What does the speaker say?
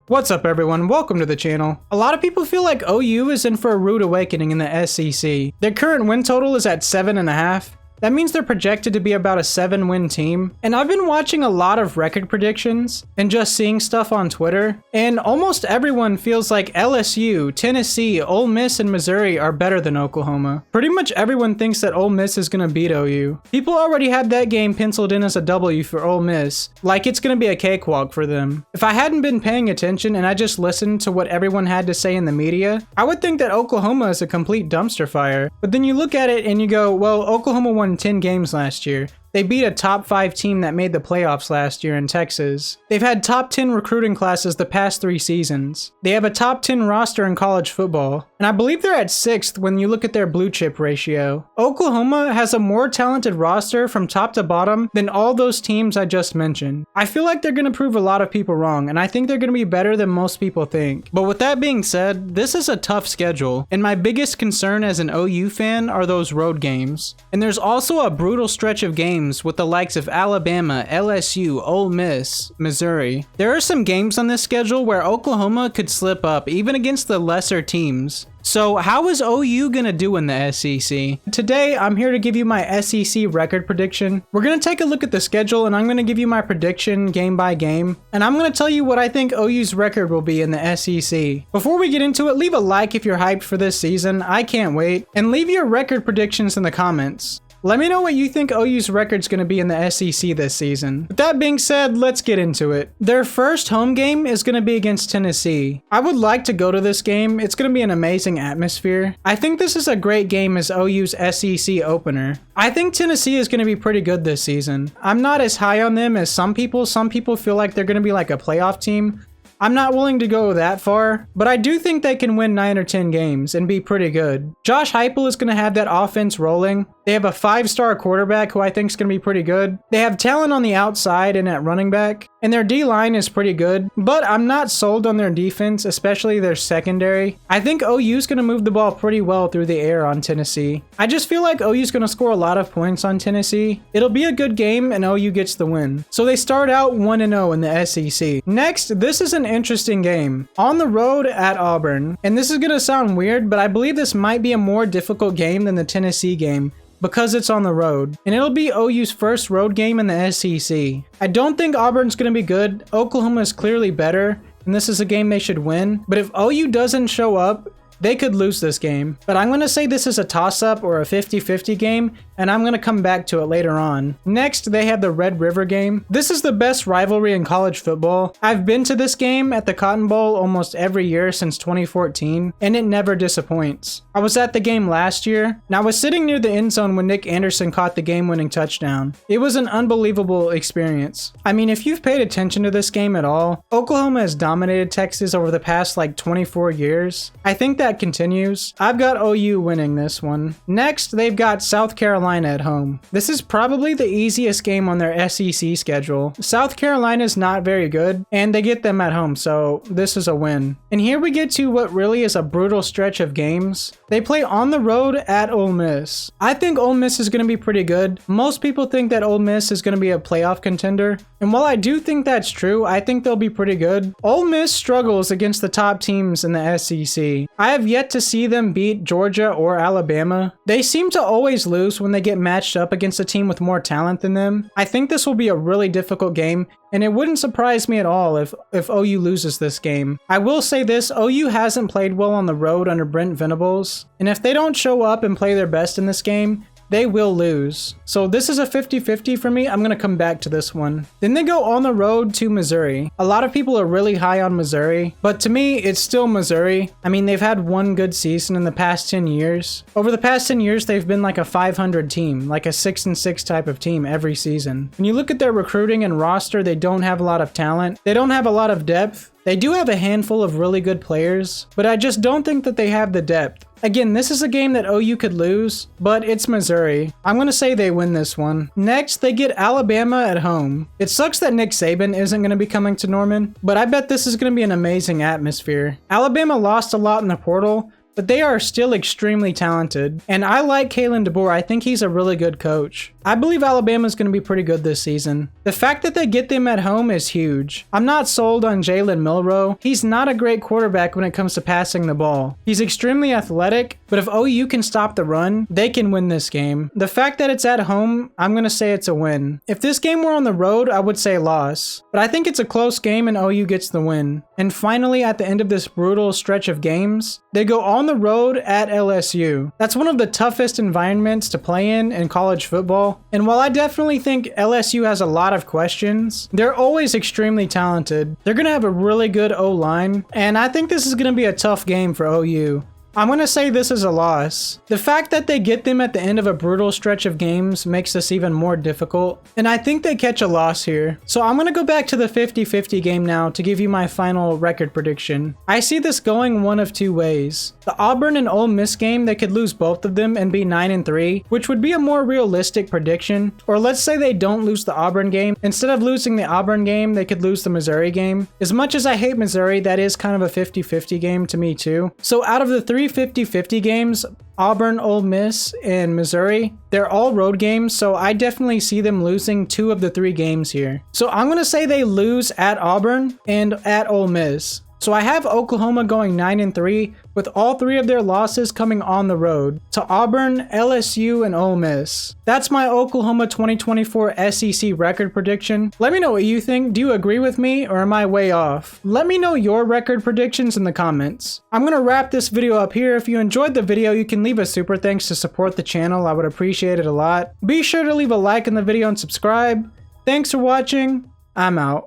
What's up everyone, welcome to the channel. A lot of people feel like OU is in for a rude awakening in the SEC. Their current win total is at 7.5. That means they're projected to be about a 7-win team. And I've been watching a lot of record predictions and just seeing stuff on Twitter, and almost everyone feels like LSU, Tennessee, Ole Miss, and Missouri are better than Oklahoma. Pretty much everyone thinks that Ole Miss is gonna beat OU. People already had that game penciled in as a W for Ole Miss, like it's gonna be a cakewalk for them. If I hadn't been paying attention and I just listened to what everyone had to say in the media, I would think that Oklahoma is a complete dumpster fire. But then you look at it and you go, well, Oklahoma won 10 games last year. They beat a top 5 team that made the playoffs last year in Texas. They've had top 10 recruiting classes the past 3 seasons. They have a top 10 roster in college football. And I believe they're at 6th when you look at their blue chip ratio. Oklahoma has a more talented roster from top to bottom than all those teams I just mentioned. I feel like they're going to prove a lot of people wrong, and I think they're going to be better than most people think. But with that being said, this is a tough schedule, and my biggest concern as an OU fan are those road games. And there's also a brutal stretch of games with the likes of Alabama, LSU, Ole Miss, Missouri. There are some games on this schedule where Oklahoma could slip up, even against the lesser teams. So how is OU gonna do in the SEC? Today, I'm here to give you my SEC record prediction. We're gonna take a look at the schedule and I'm gonna give you my prediction game by game. And I'm gonna tell you what I think OU's record will be in the SEC. Before we get into it, leave a like if you're hyped for this season. I can't wait. And leave your record predictions in the comments. Let me know what you think OU's record's going to be in the SEC this season. With that being said, let's get into it. Their first home game is going to be against Tennessee. I would like to go to this game. It's going to be an amazing atmosphere. I think this is a great game as OU's SEC opener. I think Tennessee is going to be pretty good this season. I'm not as high on them as some people. Some people feel like they're going to be like a playoff team. I'm not willing to go that far, but I do think they can win 9 or 10 games and be pretty good. Josh Heupel is going to have that offense rolling. They have a 5-star quarterback who I think is going to be pretty good. They have talent on the outside and at running back, and their D-line is pretty good, but I'm not sold on their defense, especially their secondary. I think OU is going to move the ball pretty well through the air on Tennessee. I just feel like OU is going to score a lot of points on Tennessee. It'll be a good game and OU gets the win. So they start out 1-0 in the SEC. Next, this is an interesting game. On the road at Auburn. And this is going to sound weird, but I believe this might be a more difficult game than the Tennessee game, because it's on the road, and it'll be OU's first road game in the SEC. I don't think Auburn's going to be good. Oklahoma is clearly better, and this is a game they should win. But if OU doesn't show up, they could lose this game. But I'm going to say this is a toss-up or a 50-50 game, and I'm going to come back to it later on. Next, they have the Red River game. This is the best rivalry in college football. I've been to this game at the Cotton Bowl almost every year since 2014, and it never disappoints. I was at the game last year, and I was sitting near the end zone when Nick Anderson caught the game-winning touchdown. It was an unbelievable experience. I mean, if you've paid attention to this game at all, Oklahoma has dominated Texas over the past like 24 years. I think that continues. I've got OU winning this one. Next, they've got South Carolina at home. This is probably the easiest game on their SEC schedule. South Carolina is not very good, and they get them at home, so this is a win. And here we get to what really is a brutal stretch of games. They play on the road at Ole Miss. I think Ole Miss is going to be pretty good. Most people think that Ole Miss is going to be a playoff contender, and while I do think that's true, I think they'll be pretty good. Ole Miss struggles against the top teams in the SEC. I have yet to see them beat Georgia or Alabama. They seem to always lose when they get matched up against a team with more talent than them. I think this will be a really difficult game, and it wouldn't surprise me at all if OU loses this game. I will say this, OU hasn't played well on the road under Brent Venables, and if they don't show up and play their best in this game, they will lose. So this is a 50-50 for me. I'm going to come back to this one. Then they go on the road to Missouri. A lot of people are really high on Missouri, but to me, it's still Missouri. I mean, they've had one good season in the past 10 years. Over the past 10 years, they've been like a 500 team, like a 6-6 type of team every season. When you look at their recruiting and roster, they don't have a lot of talent. They don't have a lot of depth. They do have a handful of really good players, but I just don't think that they have the depth. Again, this is a game that OU could lose, but it's Missouri. I'm going to say they win this one. Next, they get Alabama at home. It sucks that Nick Saban isn't going to be coming to Norman, but I bet this is going to be an amazing atmosphere. Alabama lost a lot in the portal, but they are still extremely talented. And I like Kalen DeBoer. I think he's a really good coach. I believe Alabama's going to be pretty good this season. The fact that they get them at home is huge. I'm not sold on Jalen Milroe. He's not a great quarterback when it comes to passing the ball. He's extremely athletic, but if OU can stop the run, they can win this game. The fact that it's at home, I'm going to say it's a win. If this game were on the road, I would say loss. But I think it's a close game and OU gets the win. And finally, at the end of this brutal stretch of games, they go on the road at LSU. That's one of the toughest environments to play in college football. And while I definitely think LSU has a lot of questions, they're always extremely talented. They're going to have a really good O-line, and I think this is going to be a tough game for OU. I'm going to say this is a loss. The fact that they get them at the end of a brutal stretch of games makes this even more difficult, and I think they catch a loss here. So I'm going to go back to the 50-50 game now to give you my final record prediction. I see this going one of two ways. The Auburn and Ole Miss game, they could lose both of them and be 9-3, which would be a more realistic prediction. Or let's say they don't lose the Auburn game. Instead of losing the Auburn game, they could lose the Missouri game. As much as I hate Missouri, that is kind of a 50-50 game to me too. So out of the three 50-50 games, Auburn, Ole Miss, and Missouri, they're all road games, so I definitely see them losing 2 of the 3 games here. So I'm going to say they lose at Auburn and at Ole Miss. So I have Oklahoma going 9-3, with all 3 of their losses coming on the road to Auburn, LSU, and Ole Miss. That's my Oklahoma 2024 SEC record prediction. Let me know what you think. Do you agree with me or am I way off? Let me know your record predictions in the comments. I'm going to wrap this video up here. If you enjoyed the video, you can leave a super thanks to support the channel. I would appreciate it a lot. Be sure to leave a like in the video and subscribe. Thanks for watching. I'm out.